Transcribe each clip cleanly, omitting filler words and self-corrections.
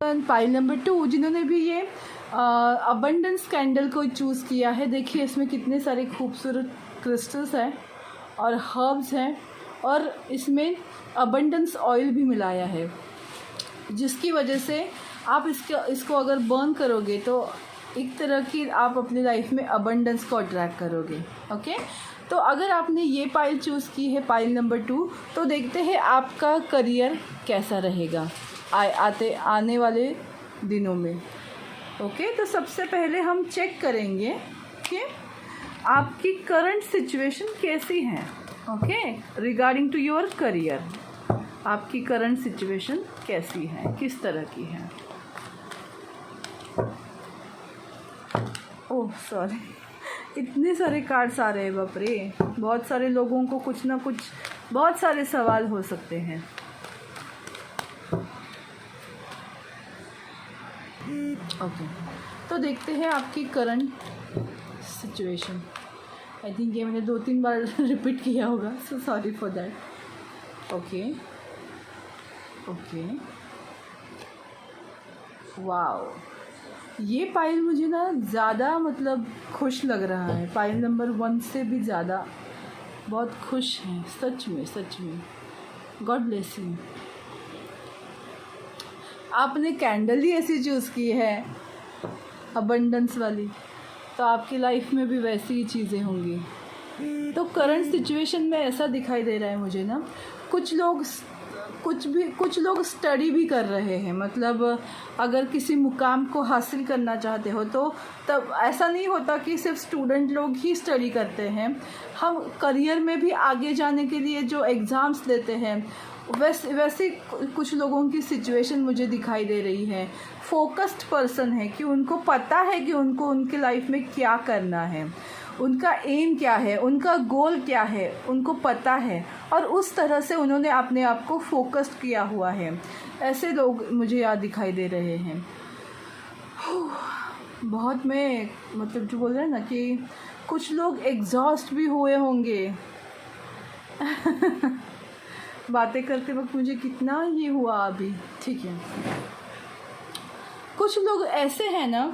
Pile number 2 जिन्होंने भी ये अबंडेंस कैंडल को चूज़ किया है, देखिए इसमें कितने सारे खूबसूरत क्रिस्टल्स हैं और हर्ब्स हैं और इसमें अबंडेंस ऑयल भी मिलाया है, जिसकी वजह से आप इसको अगर बर्न करोगे तो एक तरह की आप अपनी लाइफ में अबंडेंस को अट्रैक्ट करोगे। ओके, तो अगर आपने ये पाइल चूज़ की है, पाइल नंबर 2, तो देखते हैं आपका करियर कैसा रहेगा आने वाले दिनों में। ओके, तो सबसे पहले हम चेक करेंगे कि आपकी करंट सिचुएशन कैसी है। Okay, regarding to your career, आपकी करंट सिचुएशन कैसी है, किस तरह की है। ओह सॉरी, इतने सारे कार्ड्स आ रहे हैं, बाप रे। बहुत सारे लोगों को कुछ ना कुछ बहुत सारे सवाल हो सकते हैं। ओके, तो देखते हैं आपकी करंट सिचुएशन। आई थिंक ये मैंने 2-3 बार रिपीट किया होगा, so sorry for that. Okay okay, wow, ये पाइल मुझे ना ज़्यादा मतलब खुश लग रहा है, पाइल नंबर 1 से भी ज़्यादा बहुत खुश हैं, सच में। God bless you. आपने कैंडल ही ऐसी चूज़ की है अबंडेंस वाली, तो आपकी लाइफ में भी वैसी ही चीज़ें होंगी। तो करंट सिचुएशन में ऐसा दिखाई दे रहा है मुझे ना, कुछ लोग स्टडी भी कर रहे हैं, मतलब अगर किसी मुकाम को हासिल करना चाहते हो तो तब ऐसा नहीं होता कि सिर्फ स्टूडेंट लोग ही स्टडी करते हैं। हम करियर में भी आगे जाने के लिए जो एग्ज़ाम्स देते हैं, वैसे कुछ लोगों की सिचुएशन मुझे दिखाई दे रही है। फोकस्ड पर्सन है कि उनको पता है कि उनको उनके लाइफ में क्या करना है, उनका एम क्या है, उनका गोल क्या है, उनको पता है और उस तरह से उन्होंने अपने आप को फोकस्ड किया हुआ है। ऐसे लोग मुझे याद दिखाई दे रहे हैं। बहुत में मतलब जो बोल रहे हैं ना कि कुछ लोग एग्जॉस्ट भी हुए होंगे। बातें करते वक्त मुझे कितना ये हुआ अभी, ठीक है। कुछ लोग ऐसे हैं ना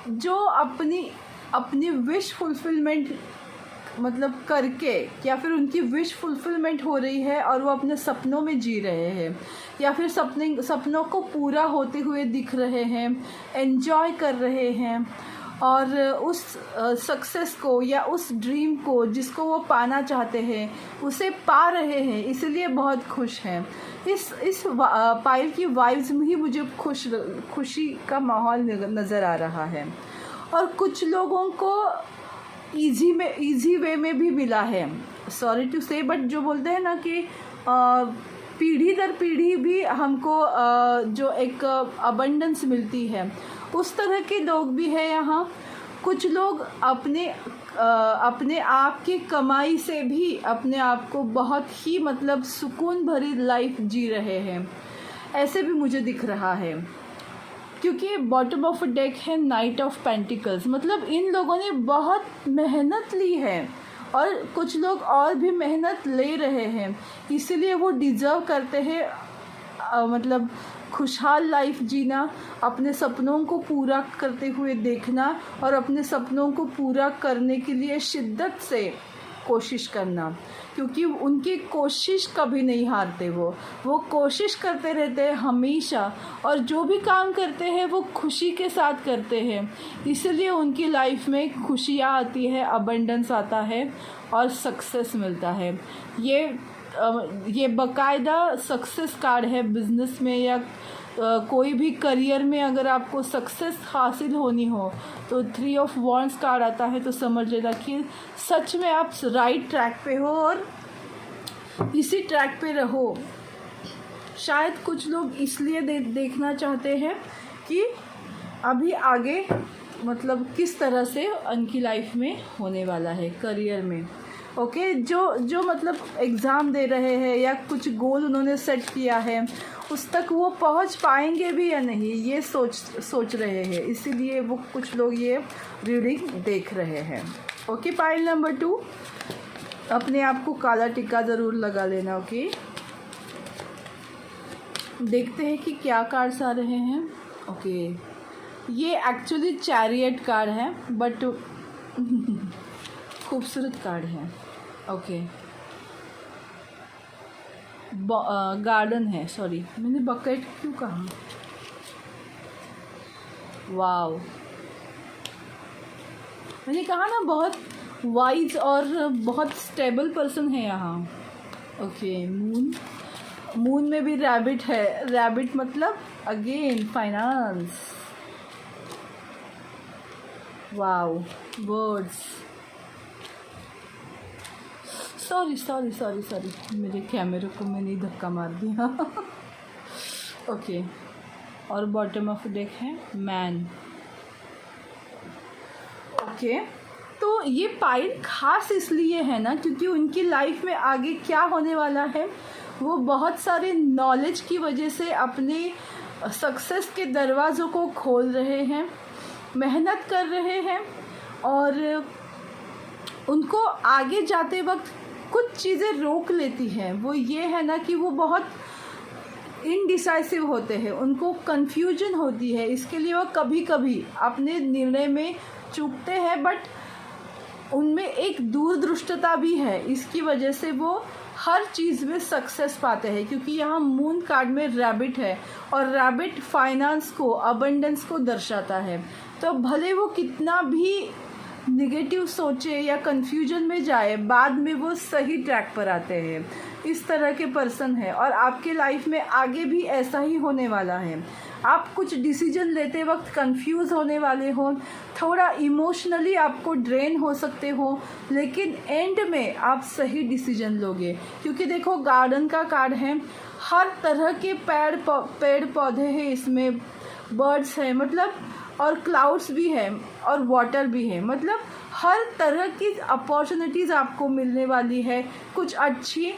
जो अपनी विश फुलफिलमेंट मतलब करके, या फिर उनकी विश फुलफिलमेंट हो रही है और वो अपने सपनों में जी रहे हैं, या फिर सपनों को पूरा होते हुए दिख रहे हैं, एंजॉय कर रहे हैं और उस सक्सेस को या उस ड्रीम को जिसको वो पाना चाहते हैं उसे पा रहे हैं, इसलिए बहुत खुश हैं। इस पाइल की वाइब्स में ही मुझे खुशी का माहौल नज़र आ रहा है। और कुछ लोगों को इजी वे में भी मिला है, सॉरी टू से, बट जो बोलते हैं ना कि पीढ़ी दर पीढ़ी भी हमको जो एक अबंडेंस मिलती है, उस तरह के लोग भी हैं यहाँ। कुछ लोग अपने आप की कमाई से भी अपने आप को बहुत ही मतलब सुकून भरी लाइफ जी रहे हैं, ऐसे भी मुझे दिख रहा है। क्योंकि बॉटम ऑफ डेक है नाइट ऑफ पेंटिकल्स, मतलब इन लोगों ने बहुत मेहनत ली है और कुछ लोग और भी मेहनत ले रहे हैं, इसलिए वो डिज़र्व करते हैं मतलब खुशहाल लाइफ जीना, अपने सपनों को पूरा करते हुए देखना और अपने सपनों को पूरा करने के लिए शिद्दत से कोशिश करना, क्योंकि उनकी कोशिश कभी नहीं हारते। वो कोशिश करते रहते हैं हमेशा, और जो भी काम करते हैं वो खुशी के साथ करते हैं, इसलिए उनकी लाइफ में खुशियाँ आती है, अबंडेंस आता है और सक्सेस मिलता है। ये बाकायदा सक्सेस कार्ड है बिज़नेस में या कोई भी करियर में। अगर आपको सक्सेस हासिल होनी हो तो 3 ऑफ वॉन्ड्स कार्ड आता है, तो समझ लेना कि सच में आप राइट ट्रैक पे हो और इसी ट्रैक पे रहो। शायद कुछ लोग इसलिए देखना चाहते हैं कि अभी आगे मतलब किस तरह से उनकी लाइफ में होने वाला है करियर में। ओके, जो मतलब एग्ज़ाम दे रहे हैं या कुछ गोल उन्होंने सेट किया है, उस तक वो पहुंच पाएंगे भी या नहीं, ये सोच रहे हैं, इसीलिए वो कुछ लोग ये रीडिंग देख रहे हैं। ओके, पाइल नंबर 2, अपने आप को काला टिक्का ज़रूर लगा लेना। ओके, देखते हैं कि क्या कार्ड्स आ रहे हैं। ओके, ये एक्चुअली चैरियट कार्ड है, बट खूबसूरत कार्ड है। ओके, गार्डन है, सॉरी मैंने बकेट क्यों कहा। वाव, मैंने कहा ना बहुत वाइज और बहुत स्टेबल पर्सन है यहाँ। ओके, मून में भी रैबिट है। रैबिट मतलब again finance. Wow, birds. Sorry मेरे कैमरे को मैंने धक्का मार दिया। ओके, और बॉटम ऑफ डेक है मैन। ओके, तो ये पाइल खास इसलिए है ना क्योंकि उनकी लाइफ में आगे क्या होने वाला है वो बहुत सारे नॉलेज की वजह से अपने सक्सेस के दरवाज़ों को खोल रहे हैं, मेहनत कर रहे हैं, और उनको आगे जाते वक्त कुछ चीज़ें रोक लेती हैं। वो ये है ना कि वो बहुत इनडिसाइसिव होते हैं, उनको कन्फ्यूजन होती है, इसके लिए वो कभी कभी अपने निर्णय में चूकते हैं, बट उनमें एक दूरदृष्टता भी है। इसकी वजह से वो हर चीज़ में सक्सेस पाते हैं, क्योंकि यहाँ मून कार्ड में रैबिट है और रैबिट फाइनेंस को, अबंडेंस को दर्शाता है। तो भले वो कितना भी निगेटिव सोचे या कन्फ्यूजन में जाए, बाद में वो सही ट्रैक पर आते हैं। इस तरह के पर्सन है, और आपके लाइफ में आगे भी ऐसा ही होने वाला है। आप कुछ डिसीजन लेते वक्त कंफ्यूज होने वाले हो, थोड़ा इमोशनली आपको ड्रेन हो सकते हो, लेकिन एंड में आप सही डिसीजन लोगे। क्योंकि देखो, गार्डन का कार्ड है, हर तरह के पेड़ पौधे हैं इसमें, बर्ड्स हैं मतलब, और क्लाउड्स भी है और वाटर भी है, मतलब हर तरह की अपॉर्चुनिटीज़ आपको मिलने वाली है, कुछ अच्छी,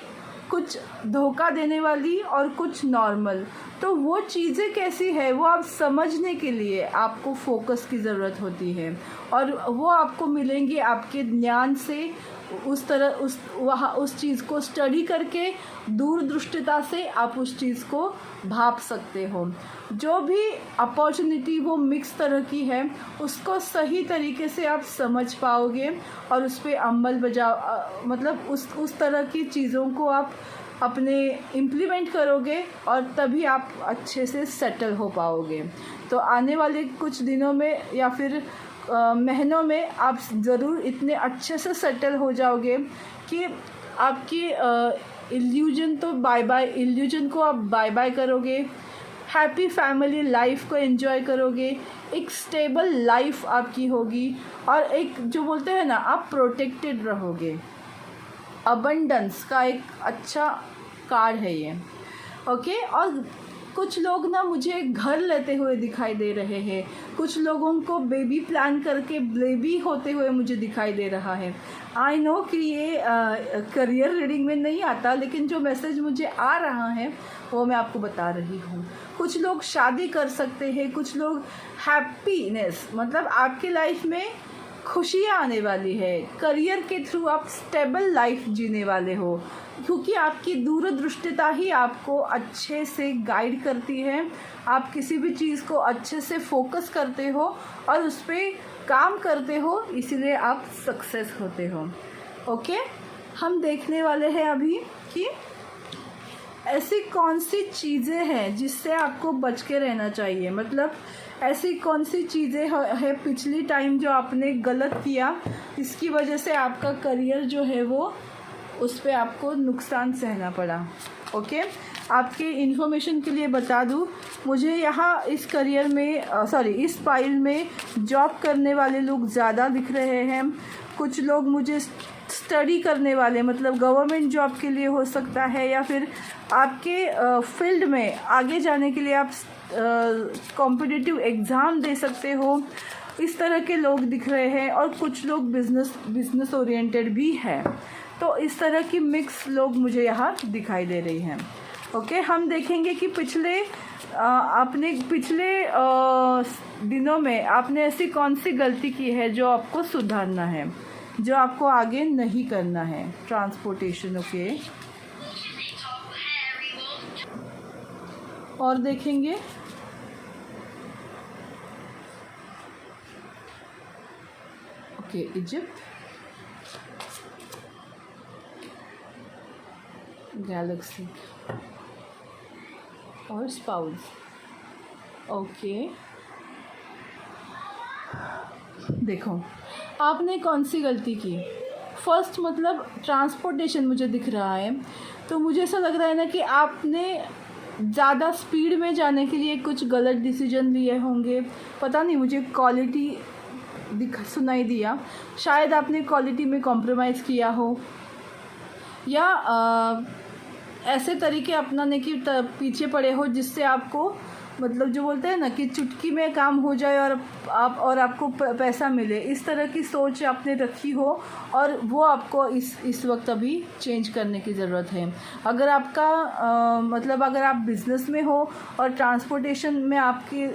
कुछ धोखा देने वाली और कुछ नॉर्मल। तो वो चीज़ें कैसी है वो आप समझने के लिए आपको फोकस की ज़रूरत होती है, और वो आपको मिलेंगे आपके ज्ञान से। उस चीज़ को स्टडी करके दूरदृष्टिता से आप उस चीज़ को भाप सकते हो। जो भी अपॉर्चुनिटी वो मिक्स तरह की है उसको सही तरीके से आप समझ पाओगे, और उस पर अमल मतलब उस तरह की चीज़ों को आप अपने इम्प्लीमेंट करोगे, और तभी आप अच्छे से सेटल हो पाओगे। तो आने वाले कुछ दिनों में या फिर महीनों में आप ज़रूर इतने अच्छे से सेटल हो जाओगे कि आपकी इल्यूजन तो इल्यूजन को आप बाय बाय करोगे, हैप्पी फैमिली लाइफ को एंजॉय करोगे, एक स्टेबल लाइफ आपकी होगी, और एक जो बोलते हैं ना, आप प्रोटेक्टेड रहोगे। अबंडेंस का एक अच्छा कार्ड है ये। ओके, और कुछ लोग ना मुझे घर लेते हुए दिखाई दे रहे हैं, कुछ लोगों को बेबी प्लान करके बेबी होते हुए मुझे दिखाई दे रहा है। आई नो कि ये करियर रीडिंग में नहीं आता, लेकिन जो मैसेज मुझे आ रहा है वो मैं आपको बता रही हूँ। कुछ लोग शादी कर सकते हैं, कुछ लोग हैप्पीनेस, मतलब आपके लाइफ में खुशियाँ आने वाली है, करियर के थ्रू आप स्टेबल लाइफ जीने वाले हो, क्योंकि आपकी दूरदृष्टिता ही आपको अच्छे से गाइड करती है। आप किसी भी चीज़ को अच्छे से फोकस करते हो और उस पर काम करते हो, इसीलिए आप सक्सेस होते हो। ओके, हम देखने वाले हैं अभी कि ऐसी कौन सी चीज़ें हैं जिससे आपको बच के रहना चाहिए। मतलब ऐसी कौन सी चीज़ें है पिछली टाइम जो आपने गलत किया, इसकी वजह से आपका करियर जो है वो, उस पर आपको नुकसान सहना पड़ा। ओके, आपके इन्फॉर्मेशन के लिए बता दूं, मुझे यहाँ इस करियर में इस फाइल में जॉब करने वाले लोग ज़्यादा दिख रहे हैं। कुछ लोग मुझे स्टडी करने वाले, मतलब गवर्नमेंट जॉब के लिए हो सकता है, या फिर आपके फील्ड में आगे जाने के लिए आप कॉम्पिटिटिव एग्ज़ाम दे सकते हो, इस तरह के लोग दिख रहे हैं। और कुछ लोग बिजनेस ओरिएंटेड भी है। तो इस तरह की मिक्स लोग मुझे यहाँ दिखाई दे रही हैं। ओके, हम देखेंगे कि आपने पिछले दिनों में आपने ऐसी कौन सी गलती की है जो आपको सुधारना है, जो आपको आगे नहीं करना है। ट्रांसपोर्टेशन, ओके, और देखेंगे। ओके, इजिप्ट, गैलेक्सी और स्पाउस। ओके, देखो आपने कौन सी गलती की। फर्स्ट मतलब ट्रांसपोर्टेशन मुझे दिख रहा है, तो मुझे ऐसा लग रहा है ना कि आपने ज़्यादा स्पीड में जाने के लिए कुछ गलत डिसीजन लिए होंगे। पता नहीं, मुझे क्वालिटी सुनाई दिया। शायद आपने क्वालिटी में कॉम्प्रोमाइज़ किया हो, या ऐसे तरीके अपनाने की पीछे पड़े हो जिससे आपको मतलब जो बोलते हैं ना कि चुटकी में काम हो जाए और आपको पैसा मिले, इस तरह की सोच आपने रखी हो, और वो आपको इस वक्त अभी चेंज करने की ज़रूरत है। अगर आपका मतलब अगर आप बिज़नेस में हो और ट्रांसपोर्टेशन में आपकी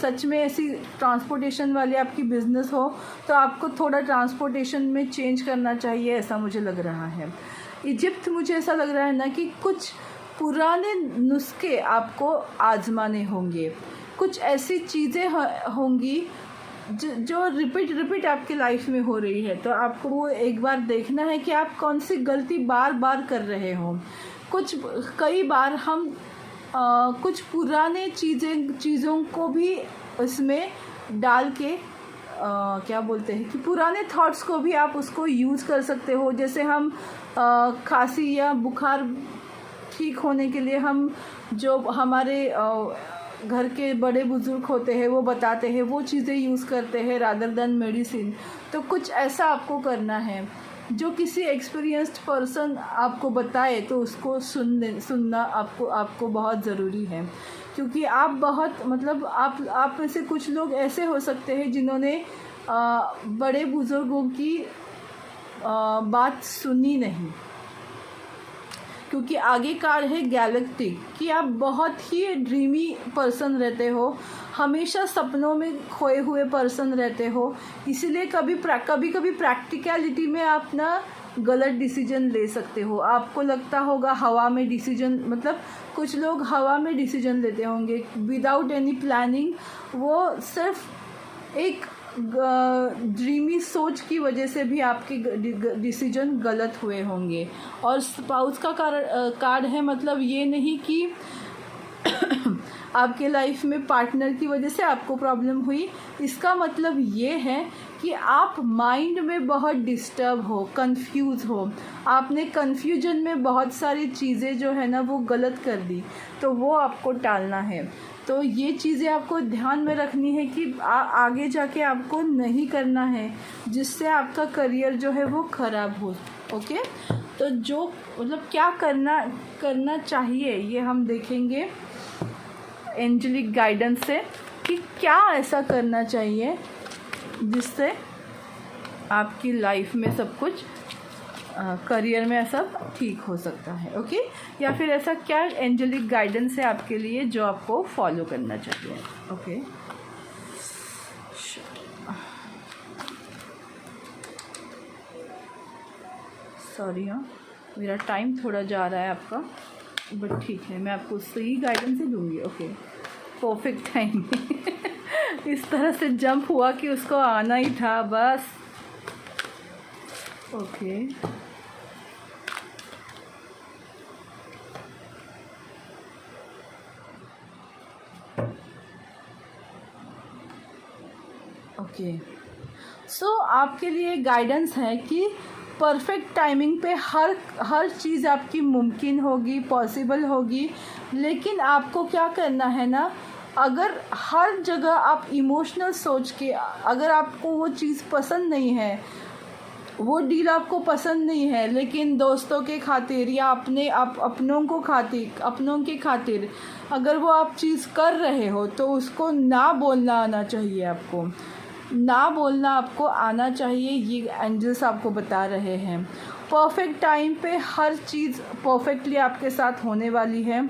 सच में ऐसी ट्रांसपोर्टेशन वाली आपकी बिज़नेस हो, तो आपको थोड़ा ट्रांसपोर्टेशन में चेंज करना चाहिए, ऐसा मुझे लग रहा है। इजिप्ट, मुझे ऐसा लग रहा है ना कि कुछ पुराने नुस्खे आपको आजमाने होंगे, कुछ ऐसी चीज़ें होंगी जो रिपीट आपकी लाइफ में हो रही है, तो आपको वो एक बार देखना है कि आप कौन सी गलती बार बार कर रहे हो। कई बार हम कुछ पुराने चीज़ों को भी इसमें डाल के क्या बोलते हैं कि पुराने थॉट्स को भी आप उसको यूज़ कर सकते हो। जैसे हम खांसी या बुखार ठीक होने के लिए हम जो हमारे घर के बड़े बुज़ुर्ग होते हैं वो बताते हैं, वो चीज़ें यूज़ करते हैं रादर देन मेडिसिन। तो कुछ ऐसा आपको करना है जो किसी एक्सपीरियंस्ड पर्सन आपको बताए, तो उसको सुनना आपको बहुत ज़रूरी है। क्योंकि आप बहुत मतलब आप में से कुछ लोग ऐसे हो सकते हैं जिन्होंने बड़े बुज़ुर्गों की बात सुनी नहीं, क्योंकि आगे कार्ड है गैलेक्टिक कि आप बहुत ही ड्रीमी पर्सन रहते हो, हमेशा सपनों में खोए हुए पर्सन रहते हो, इसीलिए कभी कभी प्रैक्टिकलिटी में आप ना गलत डिसीजन ले सकते हो। आपको लगता होगा हवा में डिसीजन, मतलब कुछ लोग हवा में डिसीजन लेते होंगे विदाउट एनी प्लानिंग, वो सिर्फ एक ड्रीमी सोच की वजह से भी आपके डिसीजन गलत हुए होंगे। और स्पाउस का कार्ड है, मतलब ये नहीं कि आपके लाइफ में पार्टनर की वजह से आपको प्रॉब्लम हुई, इसका मतलब ये है कि आप माइंड में बहुत डिस्टर्ब हो, कंफ्यूज हो, आपने कंफ्यूजन में बहुत सारी चीज़ें जो है ना वो गलत कर दी, तो वो आपको टालना है। तो ये चीज़ें आपको ध्यान में रखनी है कि आगे जाके आपको नहीं करना है जिससे आपका करियर जो है वो ख़राब हो। ओके, तो जो मतलब क्या करना चाहिए ये हम देखेंगे एंजेलिक गाइडेंस से कि क्या ऐसा करना चाहिए जिससे आपकी लाइफ में सब कुछ करियर में सब ठीक हो सकता है। ओके, या फिर ऐसा क्या एंजेलिक गाइडेंस है आपके लिए जो आपको फॉलो करना चाहिए। ओके, सॉरी, हाँ मेरा टाइम थोड़ा जा रहा है आपका, बट ठीक है, मैं आपको सही गाइडेंस ही दूंगी। ओके, परफेक्ट टाइम इस तरह से जंप हुआ कि उसको आना ही था बस। ओके, ओके, सो आपके लिए गाइडेंस है कि परफेक्ट टाइमिंग पे हर चीज़ आपकी मुमकिन होगी, पॉसिबल होगी, लेकिन आपको क्या करना है ना, अगर हर जगह आप इमोशनल सोच के, अगर आपको वो चीज़ पसंद नहीं है, वो डील आपको पसंद नहीं है, लेकिन दोस्तों के खातिर या अपनों के खातिर अगर वो आप चीज़ कर रहे हो, तो उसको ना बोलना आना चाहिए। आपको ना बोलना आपको आना चाहिए, ये एंजल्स आपको बता रहे हैं। परफेक्ट टाइम पे हर चीज़ परफेक्टली आपके साथ होने वाली है।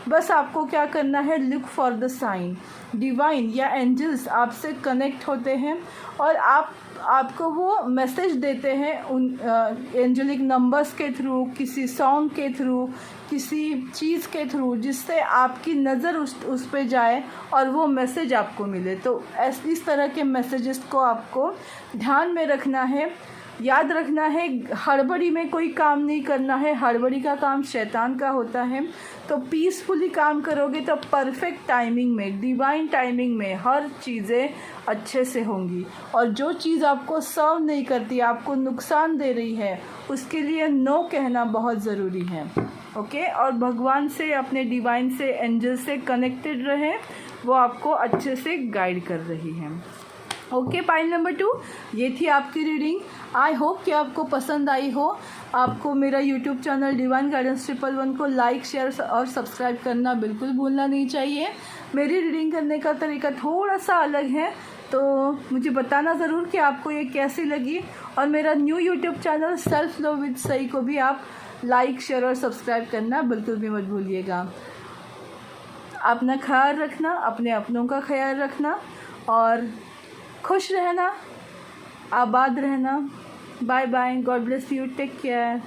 बस आपको क्या करना है, look for the sign. Divine या एंजल्स आपसे कनेक्ट होते हैं और आपको वो मैसेज देते हैं उन एंजलिक नंबर्स के थ्रू, किसी सॉन्ग के थ्रू, किसी चीज़ के थ्रू, जिससे आपकी नज़र उस पे जाए और वो मैसेज आपको मिले। तो इस तरह के मैसेजेस को आपको ध्यान में रखना है, याद रखना है। हड़बड़ी में कोई काम नहीं करना है, हड़बड़ी का काम शैतान का होता है। तो पीसफुली काम करोगे तो परफेक्ट टाइमिंग में, डिवाइन टाइमिंग में हर चीज़ें अच्छे से होंगी। और जो चीज़ आपको सर्व नहीं करती, आपको नुकसान दे रही है, उसके लिए नो कहना बहुत ज़रूरी है। ओके, और भगवान से, अपने डिवाइन से, एंजल से कनेक्टेड रहें, वो आपको अच्छे से गाइड कर रही हैं। ओके, पाइल नंबर 2, ये थी आपकी रीडिंग। आई होप कि आपको पसंद आई हो। आपको मेरा यूट्यूब चैनल डिवाइन गाइडेंस 111 को लाइक, शेयर और सब्सक्राइब करना बिल्कुल भूलना नहीं चाहिए। मेरी रीडिंग करने का तरीका थोड़ा सा अलग है, तो मुझे बताना ज़रूर कि आपको ये कैसी लगी। और मेरा new YouTube channel self love with Sai को भी आप लाइक, शेयर और सब्सक्राइब करना बिल्कुल भी मत भूलिएगा। अपना ख्याल रखना, अपने अपनों का ख्याल रखना और खुश रहना, आबाद रहना। Bye bye, God bless you, take care.